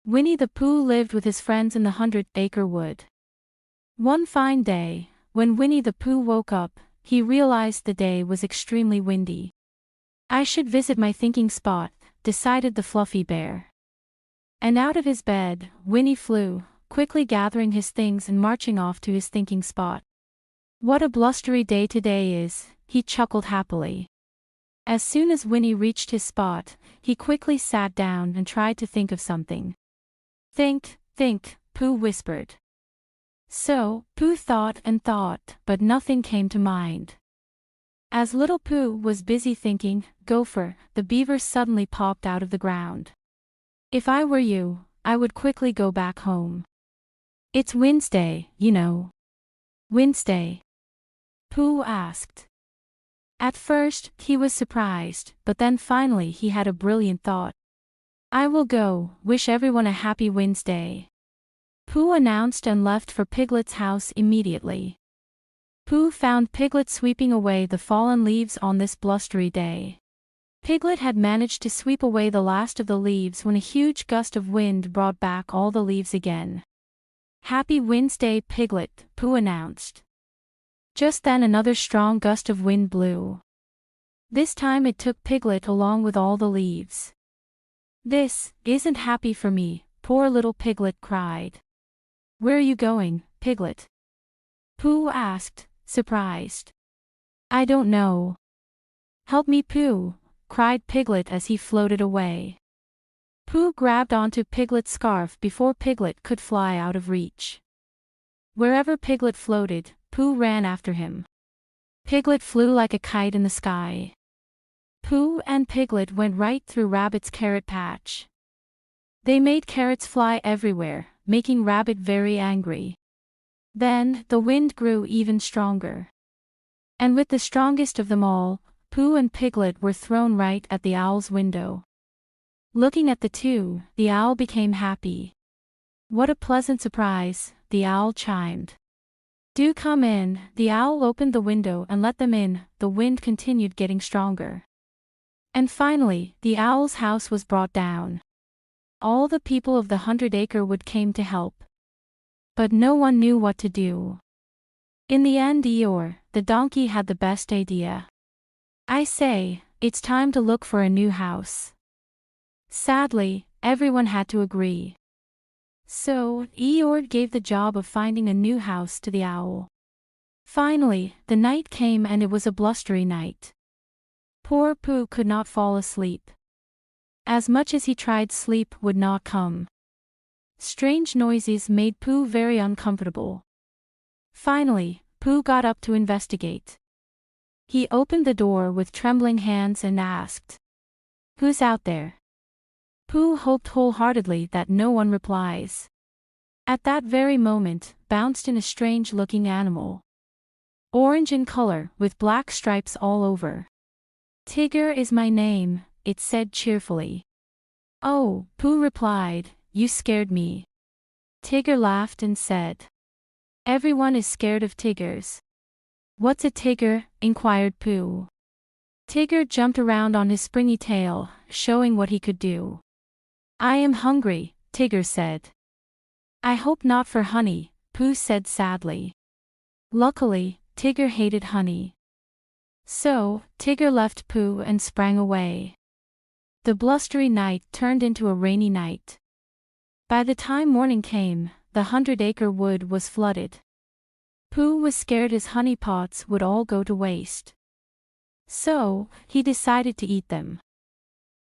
Winnie the Pooh lived with his friends in the 100-acre wood. One fine day, when Winnie the Pooh woke up, he realized the day was extremely windy. "I should visit my thinking spot," decided the fluffy bear. And out of his bed, Winnie flew, quickly gathering his things and marching off to his thinking spot. "What a blustery day today is," he chuckled happily. As soon as Winnie reached his spot, he quickly sat down and tried to think of something. Think, Pooh whispered. So, Pooh thought and thought, but nothing came to mind. As little Pooh was busy thinking, Gopher, the beaver, suddenly popped out of the ground. "If I were you, I would quickly go back home. It's WINDSDAY, you know." "WINDSDAY?" Pooh asked. At first, he was surprised, but then finally he had a brilliant thought. "I will go, wish everyone a happy WINDSDAY," Pooh announced and left for Piglet's house immediately. Pooh found Piglet sweeping away the fallen leaves on this blustery day. Piglet had managed to sweep away the last of the leaves when a huge gust of wind brought back all the leaves again. "Happy WINDSDAY, Piglet," Pooh announced. Just then another strong gust of wind blew. This time it took Piglet along with all the leaves. "This isn't happy for me," poor little Piglet cried. "Where are you going, Piglet?" Pooh asked, surprised. "I don't know." "Help me, Pooh," cried Piglet as he floated away. Pooh grabbed onto Piglet's scarf before Piglet could fly out of reach. Wherever Piglet floated, Pooh ran after him. Piglet flew like a kite in the sky. Pooh and Piglet went right through Rabbit's carrot patch. They made carrots fly everywhere, making Rabbit very angry. Then, the wind grew even stronger. And with the strongest of them all, Pooh and Piglet were thrown right at the owl's window. Looking at the two, the owl became happy. "What a pleasant surprise," the owl chimed. "Do come in." The owl opened the window and let them in. The wind continued getting stronger. And finally, the owl's house was brought down. All the people of the 100-acre wood came to help. But no one knew what to do. In the end, Eeyore, the donkey, had the best idea. "I say, it's time to look for a new house." Sadly, everyone had to agree. So, Eeyore gave the job of finding a new house to the owl. Finally, the night came and it was a blustery night. Poor Pooh could not fall asleep. As much as he tried, sleep would not come. Strange noises made Pooh very uncomfortable. Finally, Pooh got up to investigate. He opened the door with trembling hands and asked, "Who's out there?" Pooh hoped wholeheartedly that no one replies. At that very moment, bounced in a strange-looking animal. Orange in color, with black stripes all over. "Tigger is my name," it said cheerfully. "Oh," Pooh replied, "you scared me." Tigger laughed and said, "Everyone is scared of tigers." "What's a tigger?" inquired Pooh. Tigger jumped around on his springy tail, showing what he could do. "I am hungry," Tigger said. "I hope not for honey," Pooh said sadly. Luckily, Tigger hated honey. So, Tigger left Pooh and sprang away. The blustery night turned into a rainy night. By the time morning came, the 100-acre wood was flooded. Pooh was scared his honey pots would all go to waste. So, he decided to eat them.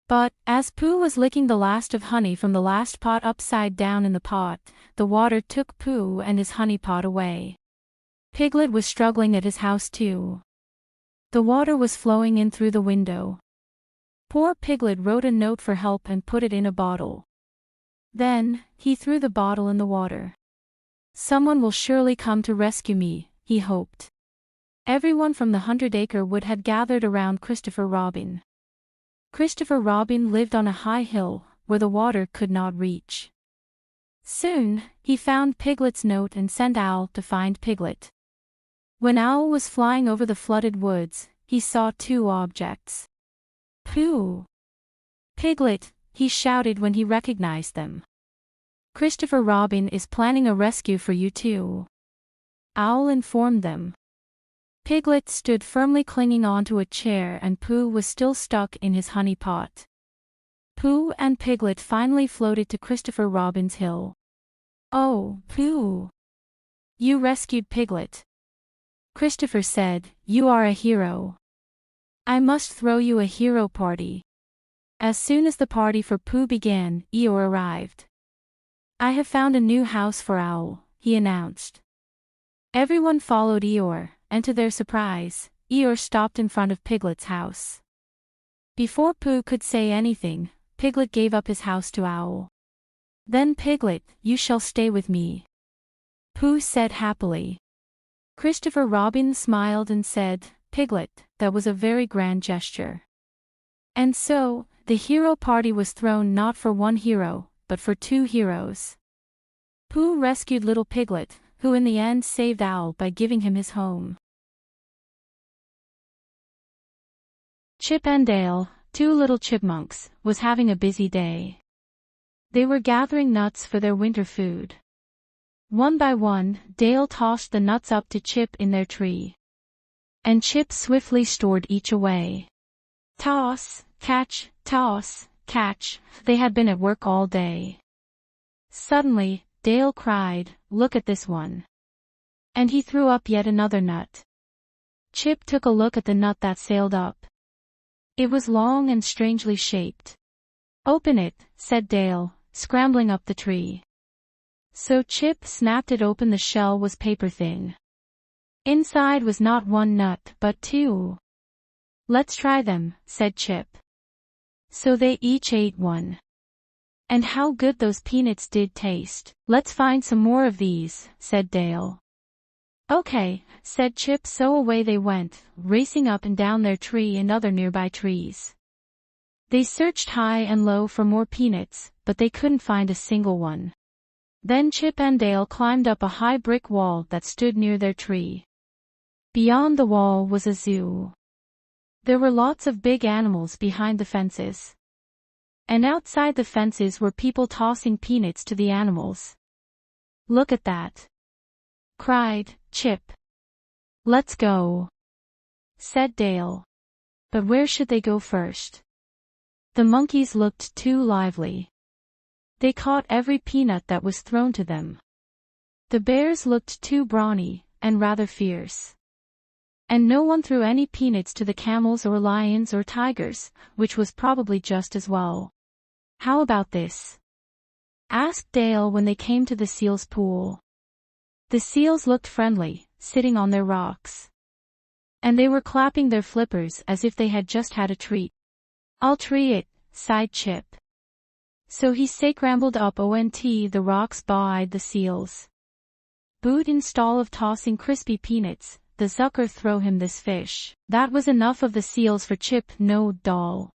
But, as Pooh was licking the last of honey from the last pot upside down in the pot, the water took Pooh and his honey pot away. Piglet was struggling at his house too. The water was flowing in through the window. Poor Piglet wrote a note for help and put it in a bottle. Then, he threw the bottle in the water. "Someone will surely come to rescue me," he hoped. Everyone from the 100-acre wood had gathered around Christopher Robin. Christopher Robin lived on a high hill, where the water could not reach. Soon, he found Piglet's note and sent Owl to find Piglet. When Owl was flying over the flooded woods, he saw two objects. "Pooh! Piglet!" he shouted when he recognized them. Christopher Robin is planning a rescue for you too. Owl informed them. Piglet stood firmly clinging onto a chair and Pooh was still stuck in his honey pot. Pooh and Piglet finally floated to Christopher Robin's hill. "Oh, Pooh! You rescued Piglet," Christopher said. "You are a hero. I must throw you a hero party." As soon as the party for Pooh began, Eeyore arrived. "I have found a new house for Owl," he announced. Everyone followed Eeyore, and to their surprise, Eeyore stopped in front of Piglet's house. Before Pooh could say anything, Piglet gave up his house to Owl. "Then Piglet, you shall stay with me," Pooh said happily. Christopher Robin smiled and said, "Piglet, that was a very grand gesture." And so, the hero party was thrown not for one hero, but for two heroes. Pooh rescued little Piglet, who in the end saved Owl by giving him his home. Chip and Dale, two little chipmunks, was having a busy day. They were gathering nuts for their winter food. One by one, Dale tossed the nuts up to Chip in their tree. And Chip swiftly stored each away. Toss, catch, they had been at work all day. Suddenly, Dale cried, "Look at this one." And he threw up yet another nut. Chip took a look at the nut that sailed up. It was long and strangely shaped. "Open it," said Dale, scrambling up the tree. So Chip snapped it open. The shell was paper thin. Inside was not one nut, but two. "Let's try them," said Chip. So they each ate one. And how good those peanuts did taste. "Let's find some more of these," said Dale. "Okay," said Chip. So away they went, racing up and down their tree and other nearby trees. They searched high and low for more peanuts, but they couldn't find a single one. Then Chip and Dale climbed up a high brick wall that stood near their tree. Beyond the wall was a zoo. There were lots of big animals behind the fences. And outside the fences were people tossing peanuts to the animals. "Look at that!" cried Chip. "Let's go," said Dale. But where should they go first? The monkeys looked too lively. They caught every peanut that was thrown to them. The bears looked too brawny, and rather fierce. And no one threw any peanuts to the camels or lions or tigers, which was probably just as well. "How about this?" asked Dale when they came to the seals' pool. The seals looked friendly, sitting on their rocks. And they were clapping their flippers as if they had just had a treat. "I'll try it," sighed Chip. So he scrambled up onto the rocks beside the seals. "Boot install of tossing crispy peanuts, the zucker throw him this fish." That was enough of the seals for Chip, no doll.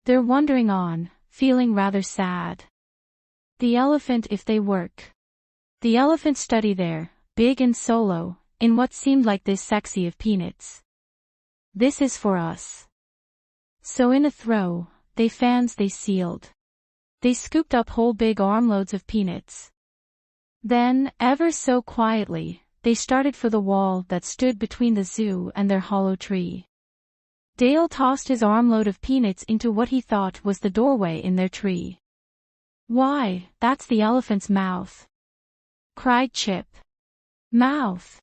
They're wandering on, feeling rather sad. The elephant if they work. The elephant study there, big and solo, in what seemed like this sexy of peanuts. "This is for us." So in a throw, they sealed. They scooped up whole big armloads of peanuts. Then, ever so quietly, they started for the wall that stood between the zoo and their hollow tree. Dale tossed his armload of peanuts into what he thought was the doorway in their tree. "Why, that's the elephant's mouth!" cried Chip. "Mouth!"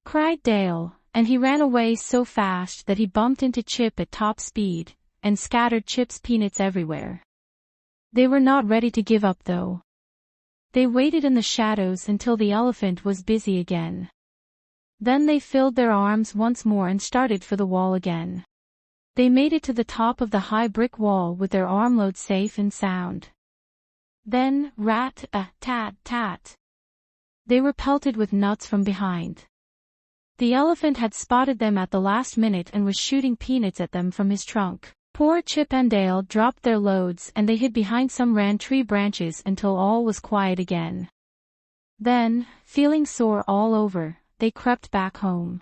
cried Dale, and he ran away so fast that he bumped into Chip at top speed, and scattered Chip's peanuts everywhere. They were not ready to give up though. They waited in the shadows until the elephant was busy again. Then they filled their arms once more and started for the wall again. They made it to the top of the high brick wall with their armload safe and sound. Then, rat-a-tat-tat. They were pelted with nuts from behind. The elephant had spotted them at the last minute and was shooting peanuts at them from his trunk. Poor Chip and Dale dropped their loads and they hid behind some tree branches until all was quiet again. Then, feeling sore all over, they crept back home.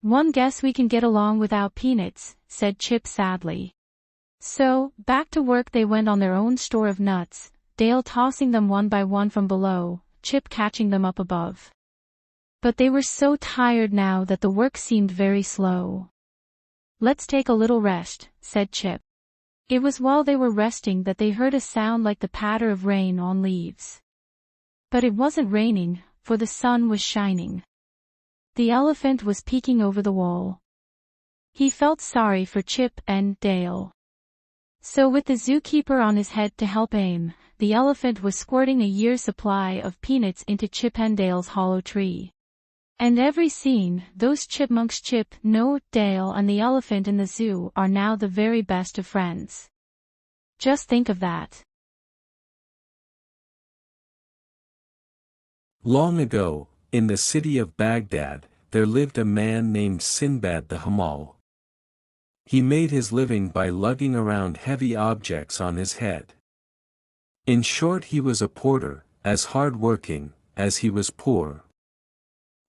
"One guess we can get along without peanuts," said Chip sadly. So, back to work they went on their own store of nuts, Dale tossing them one by one from below, Chip catching them up above. But they were so tired now that the work seemed very slow. "Let's take a little rest," said Chip. It was while they were resting that they heard a sound like the patter of rain on leaves. But it wasn't raining, for the sun was shining. The elephant was peeking over the wall. He felt sorry for Chip and Dale. So with the zookeeper on his head to help aim, the elephant was squirting a year's supply of peanuts into Chip and Dale's hollow tree. And every scene, those chipmunks Chip, No, Dale and the elephant in the zoo are now the very best of friends. Just think of that. Long ago, in the city of Baghdad, there lived a man named Sinbad the Hamal. He made his living by lugging around heavy objects on his head. In short, he was a porter, as hard-working as he was poor.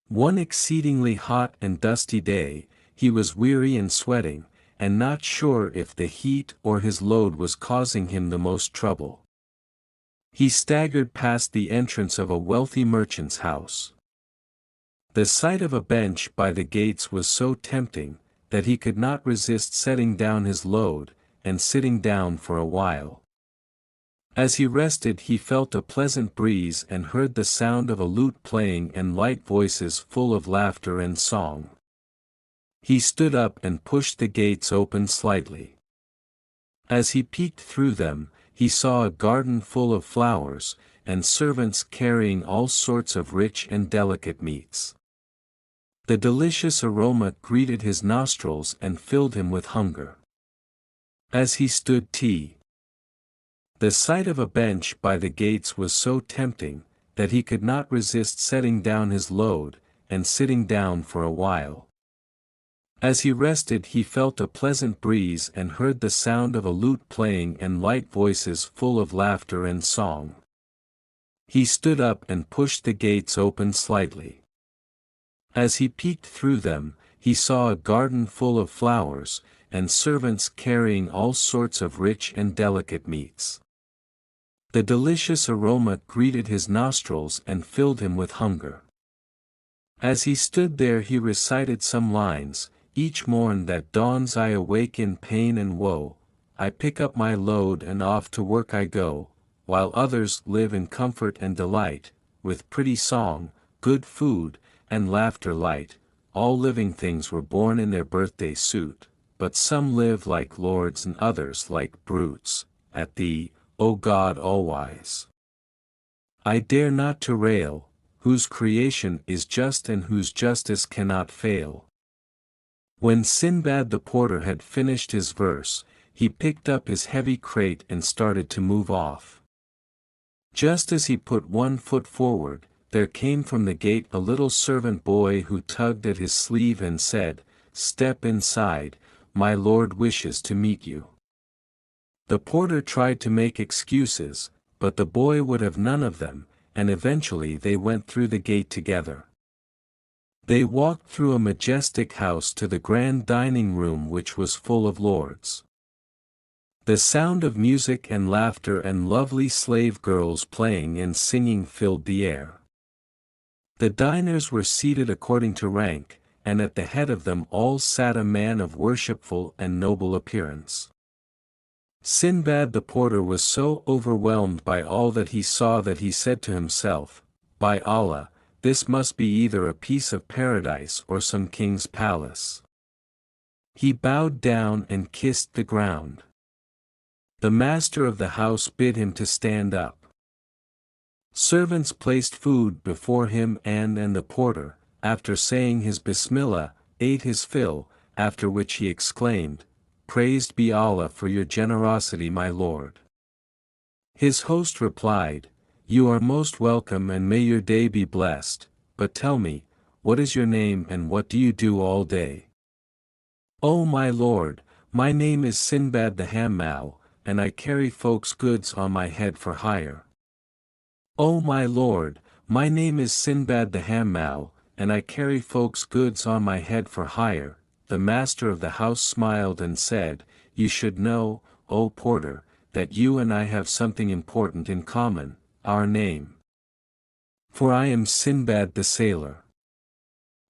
One exceedingly hot and dusty day, he was weary and sweating, and not sure if the heat or his load was causing him the most trouble. He staggered past the entrance of a wealthy merchant's house. The sight of a bench by the gates was so tempting, that he could not resist setting down his load, and sitting down for a while. As he rested, he felt a pleasant breeze and heard the sound of a lute playing and light voices full of laughter and song. He stood up and pushed the gates open slightly. As he peeked through them, he saw a garden full of flowers, and servants carrying all sorts of rich and delicate meats. The delicious aroma greeted his nostrils and filled him with hunger. As he stood the sight of a bench by the gates was so tempting, that he could not resist setting down his load, and sitting down for a while. As he rested, he felt a pleasant breeze and heard the sound of a lute playing and light voices full of laughter and song. He stood up and pushed the gates open slightly. As he peeked through them, he saw a garden full of flowers, and servants carrying all sorts of rich and delicate meats. The delicious aroma greeted his nostrils and filled him with hunger. As he stood there, he recited some lines: "Each morn that dawns I awake in pain and woe, I pick up my load and off to work I go, while others live in comfort and delight, with pretty song, good food, and laughter light. All living things were born in their birthday suit, but some live like lords and others like brutes. At thee, O God all-wise, I dare not to rail, whose creation is just and whose justice cannot fail." When Sinbad the porter had finished his verse, he picked up his heavy crate and started to move off. Just as he put one foot forward, there came from the gate a little servant boy who tugged at his sleeve and said, "Step inside, my lord wishes to meet you." The porter tried to make excuses, but the boy would have none of them, and eventually they went through the gate together. They walked through a majestic house to the grand dining room, which was full of lords. The sound of music and laughter and lovely slave girls playing and singing filled the air. The diners were seated according to rank, and at the head of them all sat a man of worshipful and noble appearance. Sinbad the porter was so overwhelmed by all that he saw that he said to himself, "By Allah, this must be either a piece of paradise or some king's palace." He bowed down and kissed the ground. The master of the house bid him to stand up. Servants placed food before him, and the porter, after saying his Bismillah, ate his fill, after which he exclaimed, "Praised be Allah for your generosity, my lord." His host replied, "You are most welcome and may your day be blessed, but tell me, what is your name and what do you do all day?" "Oh my lord, my name is Sinbad the Hamal, and I carry folks' goods on my head for hire." "Oh my lord, my name is Sinbad the Hamal, and I carry folks' goods on my head for hire." The master of the house smiled and said, "You should know, O porter, that you and I have something important in common, our name. For I am Sinbad the sailor.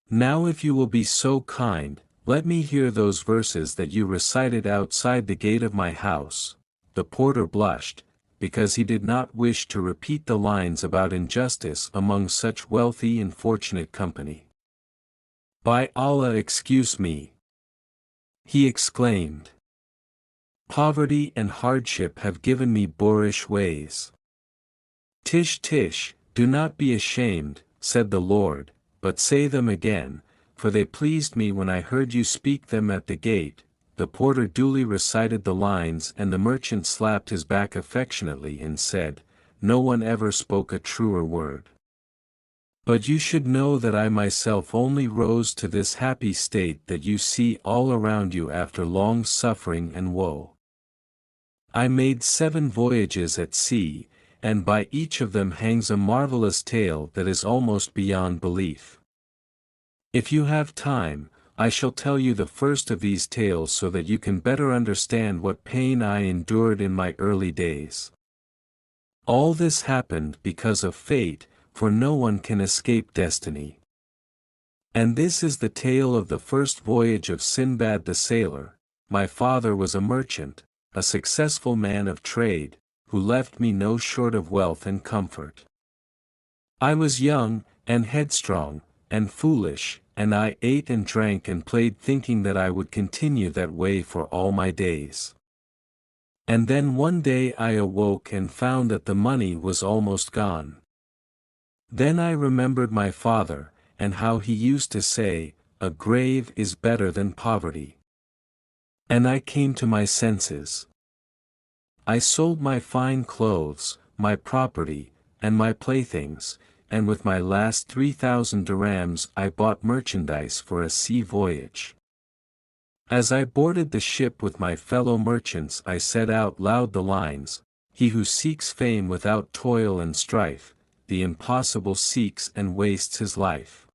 Now if you will be so kind, let me hear those verses that you recited outside the gate of my house." The porter blushed, because he did not wish to repeat the lines about injustice among such wealthy and fortunate company. "By Allah, excuse me!" he exclaimed. "Poverty and hardship have given me boorish ways." "Tish tish, do not be ashamed," said the Lord, "but say them again, for they pleased me when I heard you speak them at the gate." The porter duly recited the lines, and the merchant slapped his back affectionately and said, "No one ever spoke a truer word. But you should know that I myself only rose to this happy state that you see all around you after long suffering and woe. I made 7 voyages at sea, and by each of them hangs a marvelous tale that is almost beyond belief. If you have time, I shall tell you the first of these tales so that you can better understand what pain I endured in my early days. All this happened because of fate, for no one can escape destiny. And this is the tale of the first voyage of Sinbad the sailor. My father was a merchant, a successful man of trade, who left me no short of wealth and comfort. I was young, and headstrong, and foolish, and I ate and drank and played thinking that I would continue that way for all my days. And then one day I awoke and found that the money was almost gone. Then I remembered my father, and how he used to say, 'A grave is better than poverty.' And I came to my senses. I sold my fine clothes, my property, and my playthings, and with my last 3,000 dirhams I bought merchandise for a sea voyage. As I boarded the ship with my fellow merchants I said out loud the lines, 'He who seeks fame without toil and strife, the impossible seeks and wastes his life.'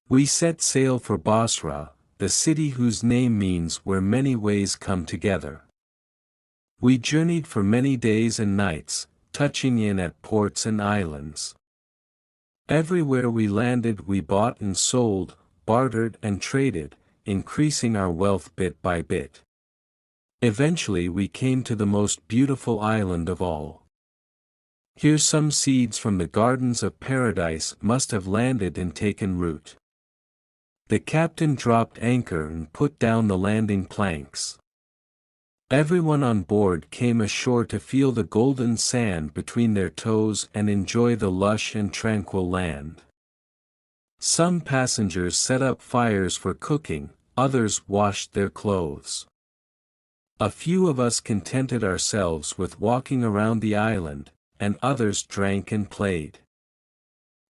We set sail for Basra, the city whose name means where many ways come together. We journeyed for many days and nights, touching in at ports and islands. Everywhere we landed we bought and sold, bartered and traded, increasing our wealth bit by bit. Eventually we came to the most beautiful island of all. Here some seeds from the gardens of paradise must have landed and taken root. The captain dropped anchor and put down the landing planks. Everyone on board came ashore to feel the golden sand between their toes and enjoy the lush and tranquil land. Some passengers set up fires for cooking, others washed their clothes. A few of us contented ourselves with walking around the island, and others drank and played.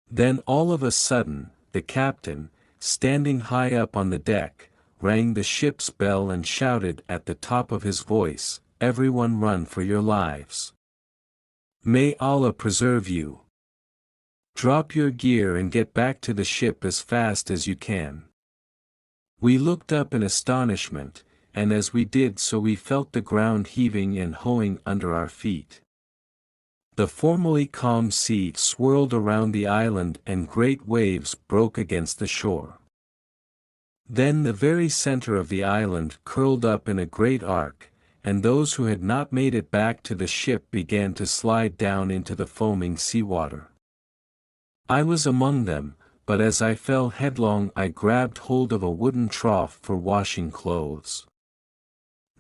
Then all of a sudden, the captain, standing high up on the deck, rang the ship's bell and shouted at the top of his voice, "Everyone run for your lives. May Allah preserve you. Drop your gear and get back to the ship as fast as you can." We looked up in astonishment, and as we did so we felt the ground heaving and hoeing under our feet. The formerly calm sea swirled around the island and great waves broke against the shore. Then the very center of the island curled up in a great arc, and those who had not made it back to the ship began to slide down into the foaming seawater. I was among them, but as I fell headlong I grabbed hold of a wooden trough for washing clothes.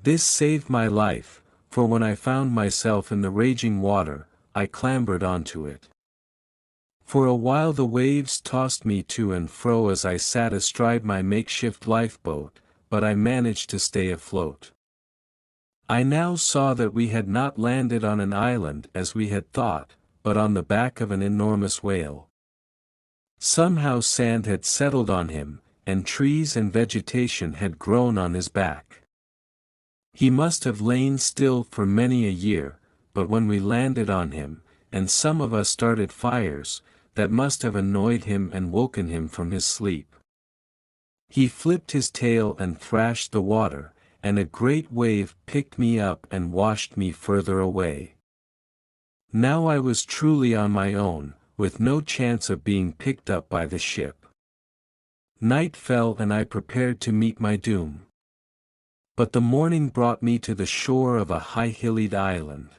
This saved my life, for when I found myself in the raging water, I clambered onto it. For a while the waves tossed me to and fro as I sat astride my makeshift lifeboat, but I managed to stay afloat. I now saw that we had not landed on an island as we had thought, but on the back of an enormous whale. Somehow sand had settled on him, and trees and vegetation had grown on his back. He must have lain still for many a year, but when we landed on him, and some of us started fires, that must have annoyed him and woken him from his sleep. He flipped his tail and thrashed the water, and a great wave picked me up and washed me further away. Now I was truly on my own, with no chance of being picked up by the ship. Night fell and I prepared to meet my doom. But the morning brought me to the shore of a high-hilled island.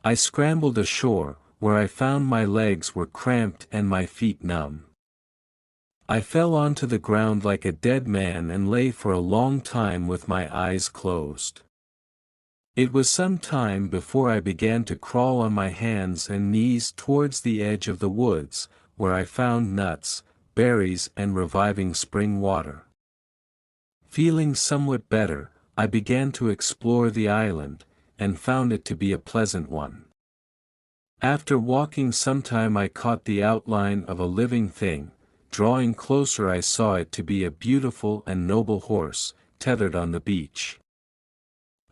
I scrambled ashore, where I found my legs were cramped and my feet numb. I fell onto the ground like a dead man and lay for a long time with my eyes closed. It was some time before I began to crawl on my hands and knees towards the edge of the woods, where I found nuts, berries and reviving spring water. Feeling somewhat better, I began to explore the island, and found it to be a pleasant one. After walking some time I caught the outline of a living thing. Drawing closer I saw it to be a beautiful and noble horse, tethered on the beach.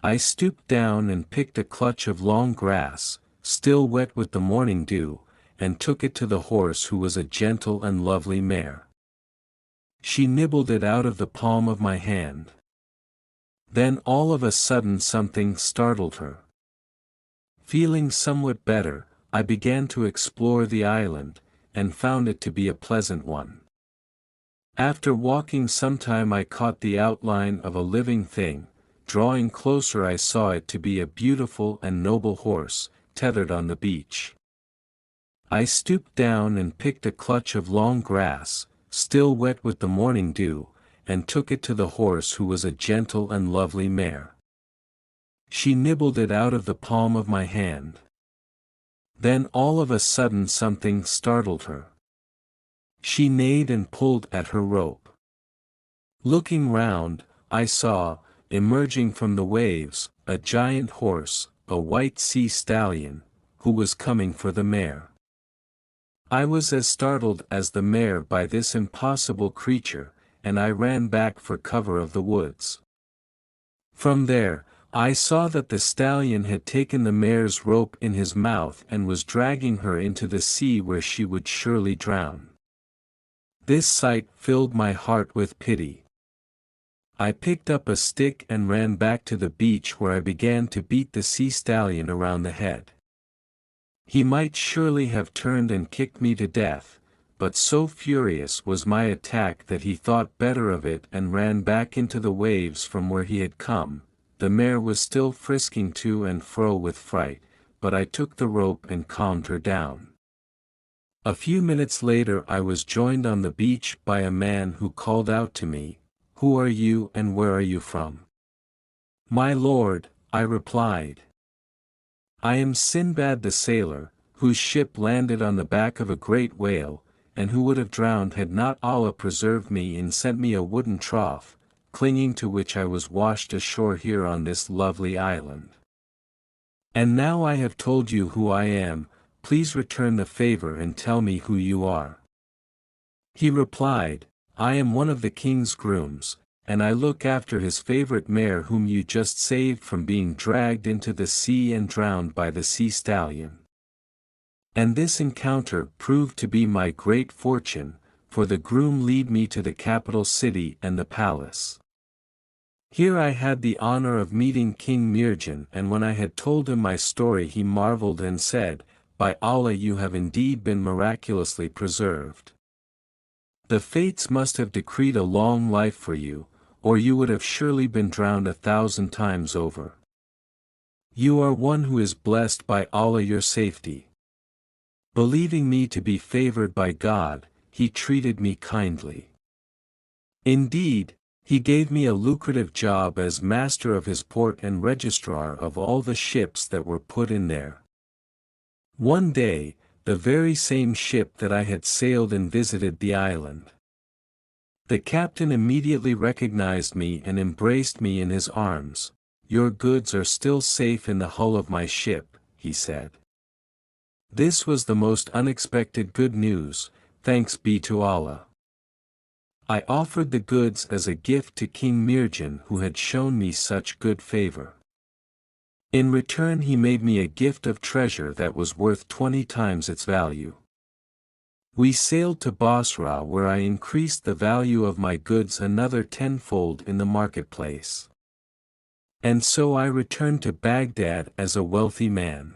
I stooped down and picked a clutch of long grass, still wet with the morning dew, and took it to the horse, who was a gentle and lovely mare. She nibbled it out of the palm of my hand. Then all of a sudden something startled her. Feeling somewhat better, I began to explore the island, and found it to be a pleasant one. After walking some time I caught the outline of a living thing. Drawing closer I saw it to be a beautiful and noble horse, tethered on the beach. I stooped down and picked a clutch of long grass, still wet with the morning dew, and took it to the horse, who was a gentle and lovely mare. She nibbled it out of the palm of my hand. Then all of a sudden something startled her. She neighed and pulled at her rope. Looking round, I saw, emerging from the waves, a giant horse, a white sea stallion, who was coming for the mare. I was as startled as the mare by this impossible creature, and I ran back for cover of the woods. From there, I saw that the stallion had taken the mare's rope in his mouth and was dragging her into the sea, where she would surely drown. This sight filled my heart with pity. I picked up a stick and ran back to the beach, where I began to beat the sea stallion around the head. He might surely have turned and kicked me to death, but so furious was my attack that he thought better of it and ran back into the waves from where he had come. The mare was still frisking to and fro with fright, but I took the rope and calmed her down. A few minutes later I was joined on the beach by a man who called out to me, "Who are you and where are you from?" "My lord," I replied, "I am Sinbad the sailor, whose ship landed on the back of a great whale, and who would have drowned had not Allah preserved me and sent me a wooden trough, clinging to which I was washed ashore here on this lovely island. And now I have told you who I am, please return the favor and tell me who you are." He replied, "I am one of the king's grooms, and I look after his favorite mare whom you just saved from being dragged into the sea and drowned by the sea stallion. And this encounter proved to be my great fortune, for the groom led me to the capital city and the palace. Here I had the honor of meeting King Mirjan, and when I had told him my story he marveled and said, 'By Allah, you have indeed been miraculously preserved. The fates must have decreed a long life for you, or you would have surely been drowned 1,000 times over. You are one who is blessed by Allah your safety.' Believing me to be favored by God, he treated me kindly. Indeed, he gave me a lucrative job as master of his port and registrar of all the ships that were put in there. One day, the very same ship that I had sailed in visited the island. The captain immediately recognized me and embraced me in his arms. 'Your goods are still safe in the hull of my ship,' he said. This was the most unexpected good news, thanks be to Allah. I offered the goods as a gift to King Mirjan, who had shown me such good favor. In return he made me a gift of treasure that was worth 20 times its value. We sailed to Basra, where I increased the value of my goods another tenfold in the marketplace. And so I returned to Baghdad as a wealthy man.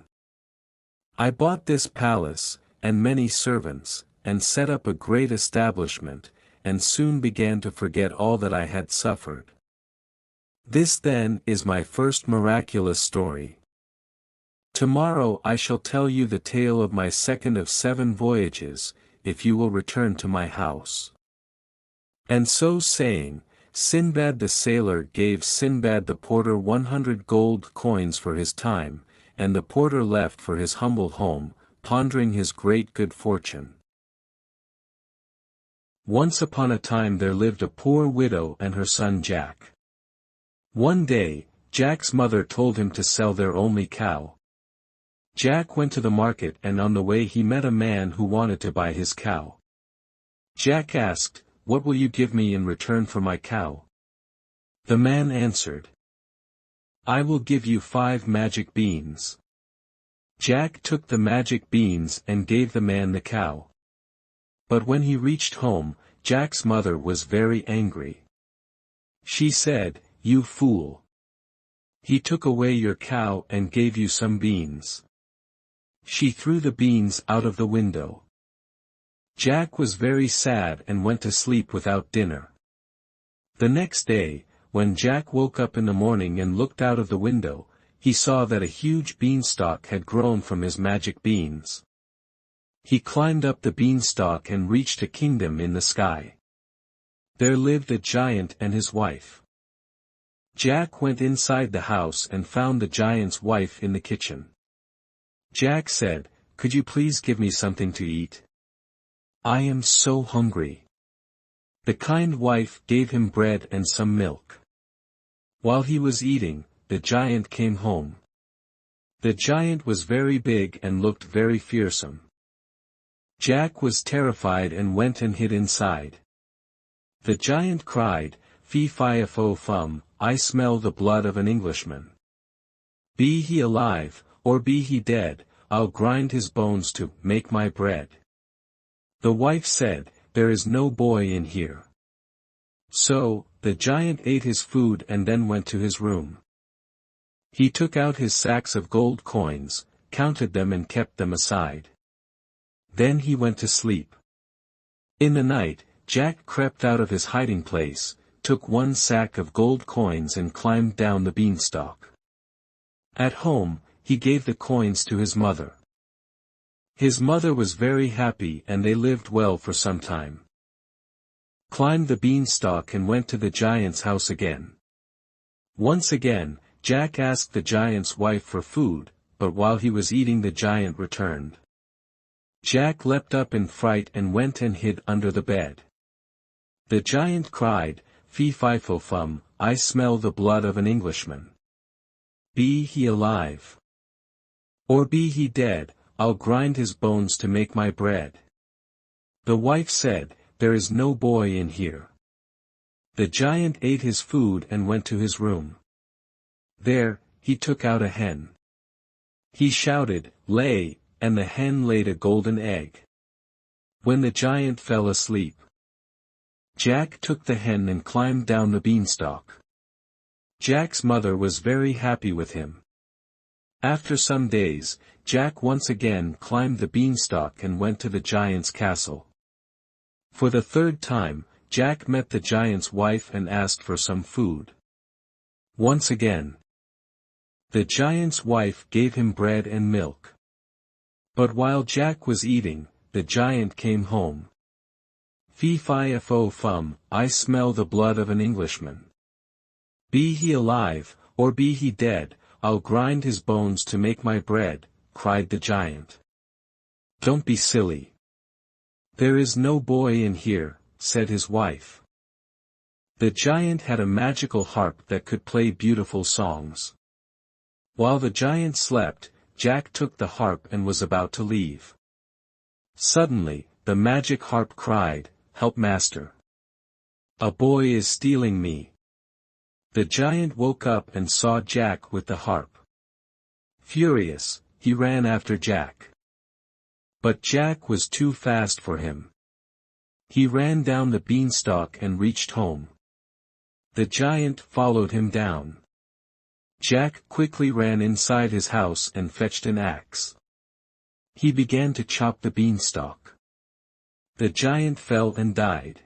I bought this palace, and many servants, and set up a great establishment, and soon began to forget all that I had suffered. This then is my first miraculous story. Tomorrow I shall tell you the tale of my second of 7 voyages, if you will return to my house. And so saying, Sinbad the sailor gave Sinbad the porter 100 gold coins for his time, and the porter left for his humble home, pondering his great good fortune. Once upon a time there lived a poor widow and her son Jack. One day, Jack's mother told him to sell their only cow. Jack went to the market and on the way he met a man who wanted to buy his cow. Jack asked, "What will you give me in return for my cow?" The man answered, "I will give you 5 magic beans." Jack took the magic beans and gave the man the cow. But when he reached home, Jack's mother was very angry. She said, "You fool! He took away your cow and gave you some beans." She threw the beans out of the window. Jack was very sad and went to sleep without dinner. The next day, when Jack woke up in the morning and looked out of the window, he saw that a huge beanstalk had grown from his magic beans. He climbed up the beanstalk and reached a kingdom in the sky. There lived a giant and his wife. Jack went inside the house and found the giant's wife in the kitchen. Jack said, "Could you please give me something to eat? I am so hungry." The kind wife gave him bread and some milk. While he was eating, the giant came home. The giant was very big and looked very fearsome. Jack was terrified and went and hid inside. The giant cried, "Fee-fi-fo-fum, I smell the blood of an Englishman. Be he alive, or be he dead, I'll grind his bones to make my bread." The wife said, "There is no boy in here." So, the giant ate his food and then went to his room. He took out his sacks of gold coins, counted them and kept them aside. Then he went to sleep. In the night, Jack crept out of his hiding place, took 1 sack of gold coins and climbed down the beanstalk. At home, he gave the coins to his mother. His mother was very happy and they lived well for some time. Climbed the beanstalk and went to the giant's house again. Once again, Jack asked the giant's wife for food, but while he was eating the giant returned. Jack leapt up in fright and went and hid under the bed. The giant cried, "Fee-fi-fo-fum, I smell the blood of an Englishman. Be he alive, or be he dead, I'll grind his bones to make my bread." The wife said, "There is no boy in here." The giant ate his food and went to his room. There, he took out a hen. He shouted, "Lay," and the hen laid a golden egg. When the giant fell asleep, Jack took the hen and climbed down the beanstalk. Jack's mother was very happy with him. After some days, Jack once again climbed the beanstalk and went to the giant's castle. For the 3rd time, Jack met the giant's wife and asked for some food. Once again, the giant's wife gave him bread and milk. But while Jack was eating, the giant came home. "Fee-fi-fo-fum, I smell the blood of an Englishman. Be he alive, or be he dead, I'll grind his bones to make my bread," cried the giant. "Don't be silly. There is no boy in here," said his wife. The giant had a magical harp that could play beautiful songs. While the giant slept, Jack took the harp and was about to leave. Suddenly, the magic harp cried, "Help, master! A boy is stealing me." The giant woke up and saw Jack with the harp. Furious, he ran after Jack. But Jack was too fast for him. He ran down the beanstalk and reached home. The giant followed him down. Jack quickly ran inside his house and fetched an axe. He began to chop the beanstalk. The giant fell and died.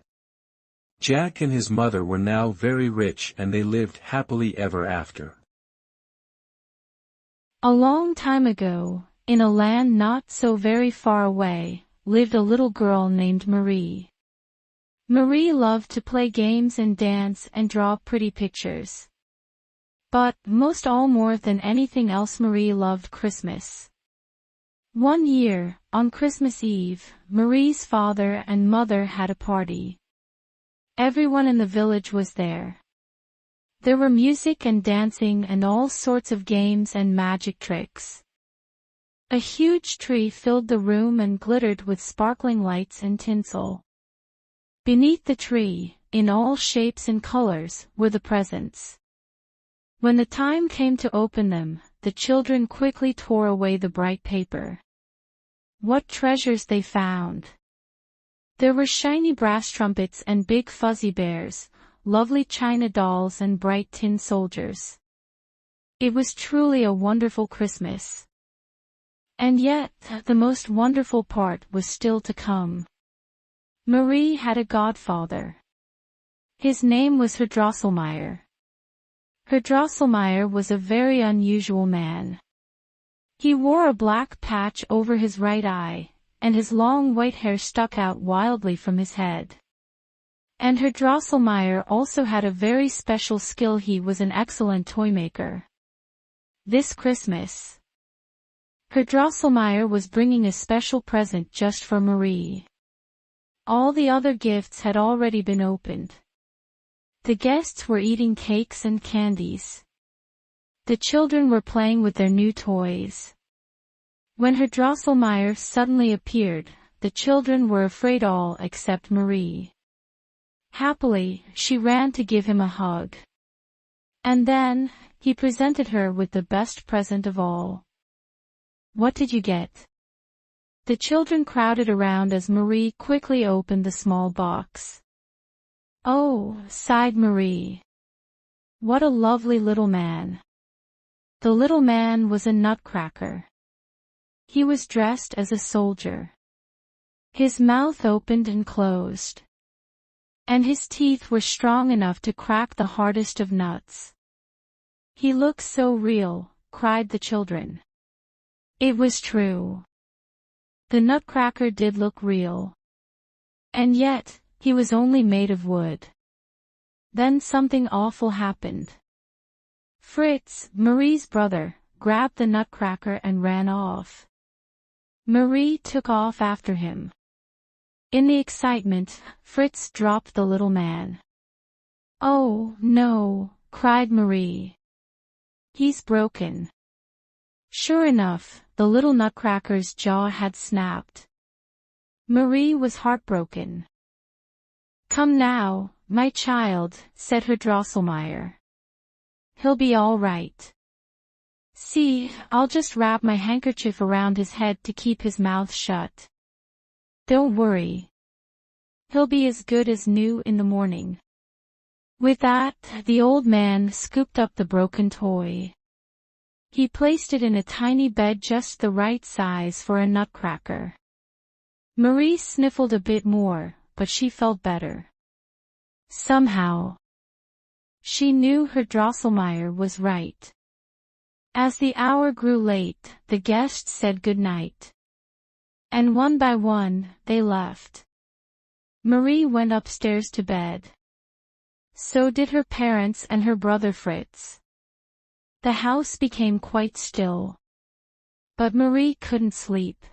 Jack and his mother were now very rich and they lived happily ever after. A long time ago, in a land not so very far away, lived a little girl named Marie. Marie loved to play games and dance and draw pretty pictures. But, most all more than anything else, Marie loved Christmas. One year, on Christmas Eve, Marie's father and mother had a party. Everyone in the village was there. There were music and dancing and all sorts of games and magic tricks. A huge tree filled the room and glittered with sparkling lights and tinsel. Beneath the tree, in all shapes and colors, were the presents. When the time came to open them, the children quickly tore away the bright paper. What treasures they found! There were shiny brass trumpets and big fuzzy bears, lovely china dolls and bright tin soldiers. It was truly a wonderful Christmas. And yet, the most wonderful part was still to come. Marie had a godfather. His name was Herr Drosselmeyer. Herr Drosselmeyer was a very unusual man. He wore a black patch over his right eye, and his long white hair stuck out wildly from his head. And Herr Drosselmeyer also had a very special skill. He was an excellent toy maker. This Christmas, Herr Drosselmeyer was bringing a special present just for Marie. All the other gifts had already been opened. The guests were eating cakes and candies. The children were playing with their new toys. When Herr Drosselmeyer suddenly appeared, the children were afraid, all except Marie. Happily, she ran to give him a hug. And then, he presented her with the best present of all. What did you get? The children crowded around as Marie quickly opened the small box. Oh, sighed Marie. What a lovely little man. The little man was a nutcracker. He was dressed as a soldier. His mouth opened and closed. And his teeth were strong enough to crack the hardest of nuts. He looked so real, cried the children. It was true. The nutcracker did look real. And yet, he was only made of wood. Then something awful happened. Fritz, Marie's brother, grabbed the nutcracker and ran off. Marie took off after him. In the excitement, Fritz dropped the little man. Oh, no, cried Marie. He's broken. Sure enough, the little nutcracker's jaw had snapped. Marie was heartbroken. Come now, my child, said Herr Drosselmeyer. He'll be all right. See, I'll just wrap my handkerchief around his head to keep his mouth shut. Don't worry. He'll be as good as new in the morning. With that, the old man scooped up the broken toy. He placed it in a tiny bed just the right size for a nutcracker. Marie sniffled a bit more, but she felt better. Somehow. She knew Herr Drosselmeyer was right. As the hour grew late, the guests said good night. And one by one, they left. Marie went upstairs to bed. So did her parents and her brother Fritz. The house became quite still. But Marie couldn't sleep.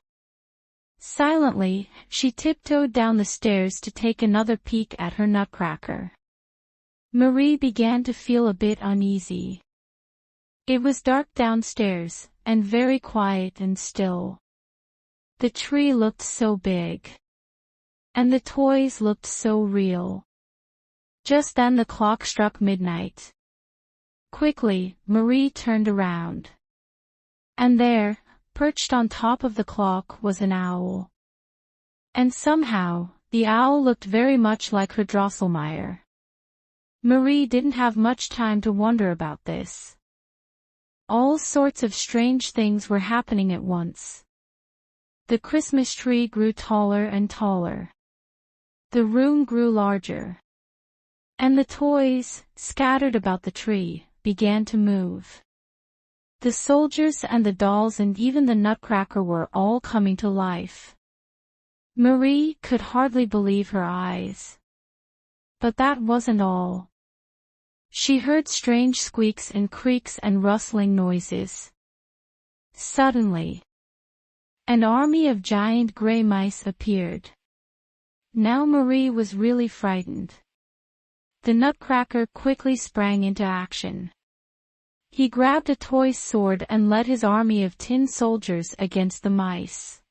Silently, she tiptoed down the stairs to take another peek at her nutcracker. Marie began to feel a bit uneasy. It was dark downstairs, and very quiet and still. The tree looked so big. And the toys looked so real. Just then the clock struck midnight. Quickly, Marie turned around. And there, perched on top of the clock, was an owl. And somehow, the owl looked very much like Herr Drosselmeyer. Marie didn't have much time to wonder about this. All sorts of strange things were happening at once. The Christmas tree grew taller and taller. The room grew larger. And the toys, scattered about the tree, began to move. The soldiers and the dolls and even the Nutcracker were all coming to life. Marie could hardly believe her eyes. But that wasn't all. She heard strange squeaks and creaks and rustling noises. Suddenly, an army of giant gray mice appeared. Now Marie was really frightened. The Nutcracker quickly sprang into action. He grabbed a toy sword and led his army of tin soldiers against the mice.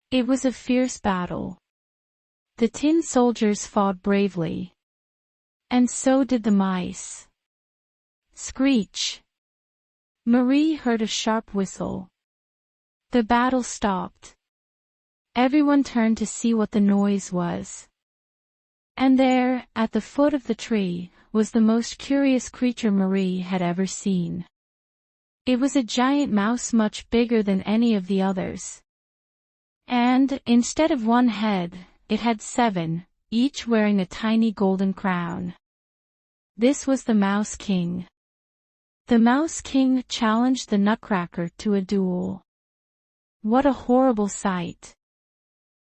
It was a fierce battle. The tin soldiers fought bravely. And so did the mice. Screech! Marie heard a sharp whistle. The battle stopped. Everyone turned to see what the noise was. And there, at the foot of the tree, was the most curious creature Marie had ever seen. It was a giant mouse much bigger than any of the others. And, instead of one head, it had 7, each wearing a tiny golden crown. This was the Mouse King. The Mouse King challenged the Nutcracker to a duel. What a horrible sight!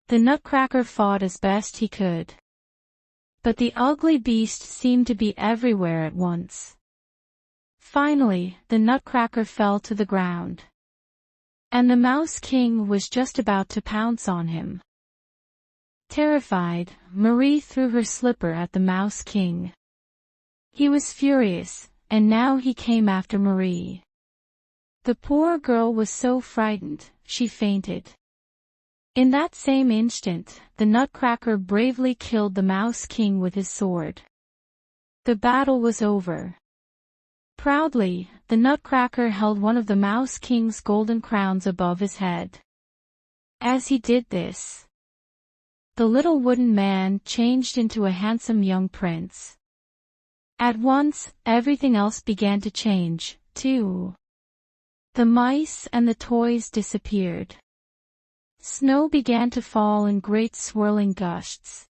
The Nutcracker fought as best he could. But the ugly beast seemed to be everywhere at once. Finally, the Nutcracker fell to the ground. And the Mouse King was just about to pounce on him. Terrified, Marie threw her slipper at the Mouse King. He was furious, and now he came after Marie. The poor girl was so frightened, she fainted. In that same instant, the Nutcracker bravely killed the Mouse King with his sword. The battle was over. Proudly, the Nutcracker held one of the Mouse King's golden crowns above his head. As he did this, the little wooden man changed into a handsome young prince. At once, everything else began to change, too. The mice and the toys disappeared. Snow began to fall in great swirling gusts.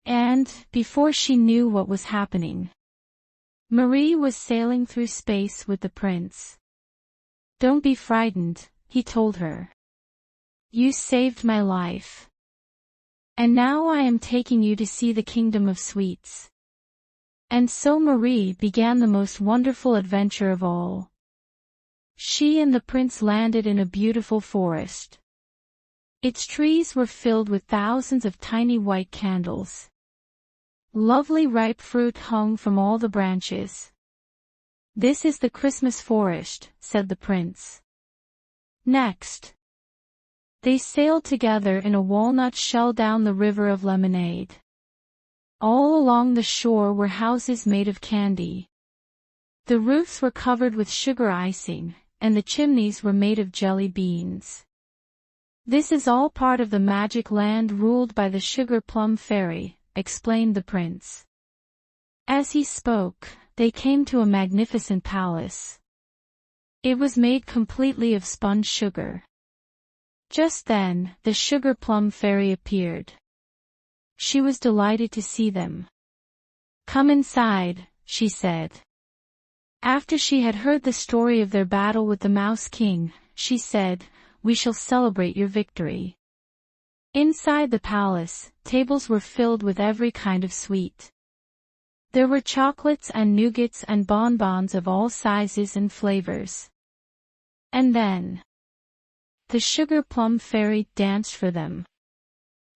And, before she knew what was happening, Marie was sailing through space with the prince. "Don't be frightened," he told her. "You saved my life. And now I am taking you to see the Kingdom of Sweets." And so Marie began the most wonderful adventure of all. She and the prince landed in a beautiful forest. Its trees were filled with thousands of tiny white candles. Lovely ripe fruit hung from all the branches. "This is the Christmas forest," said the prince. Next, they sailed together in a walnut shell down the river of lemonade. All along the shore were houses made of candy. The roofs were covered with sugar icing, and the chimneys were made of jelly beans. "This is all part of the magic land ruled by the Sugar Plum Fairy," explained the prince. As he spoke, they came to a magnificent palace. It was made completely of spun sugar. Just then, the Sugar Plum Fairy appeared. She was delighted to see them. "Come inside," she said. After she had heard the story of their battle with the Mouse King, she said, "We shall celebrate your victory." Inside the palace, tables were filled with every kind of sweet. There were chocolates and nougats and bonbons of all sizes and flavors. And then, the Sugar Plum Fairy danced for them.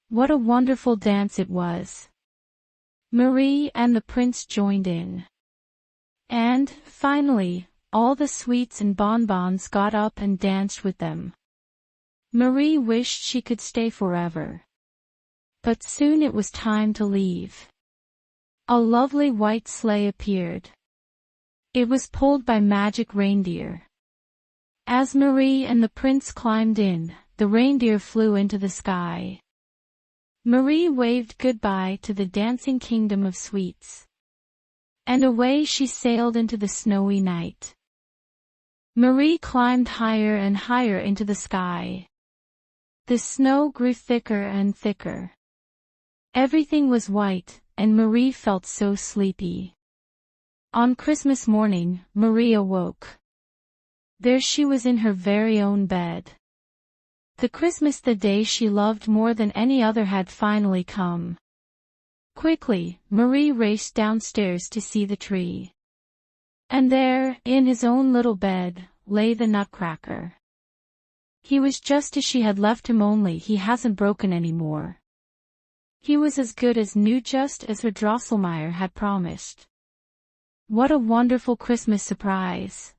What a wonderful dance it was! Marie and the prince joined in. And, finally, all the sweets and bonbons got up and danced with them. Marie wished she could stay forever. But soon it was time to leave. A lovely white sleigh appeared. It was pulled by magic reindeer. As Marie and the prince climbed in, the reindeer flew into the sky. Marie waved goodbye to the dancing Kingdom of Sweets. And away she sailed into the snowy night. Marie climbed higher and higher into the sky. The snow grew thicker and thicker. Everything was white, and Marie felt so sleepy. On Christmas morning, Marie awoke. There she was in her very own bed. The day she loved more than any other had finally come. Quickly, Marie raced downstairs to see the tree. And there, in his own little bed, lay the Nutcracker. He was just as she had left him, only he hasn't broken anymore. He was as good as new, just as her Drosselmeyer had promised. What a wonderful Christmas surprise!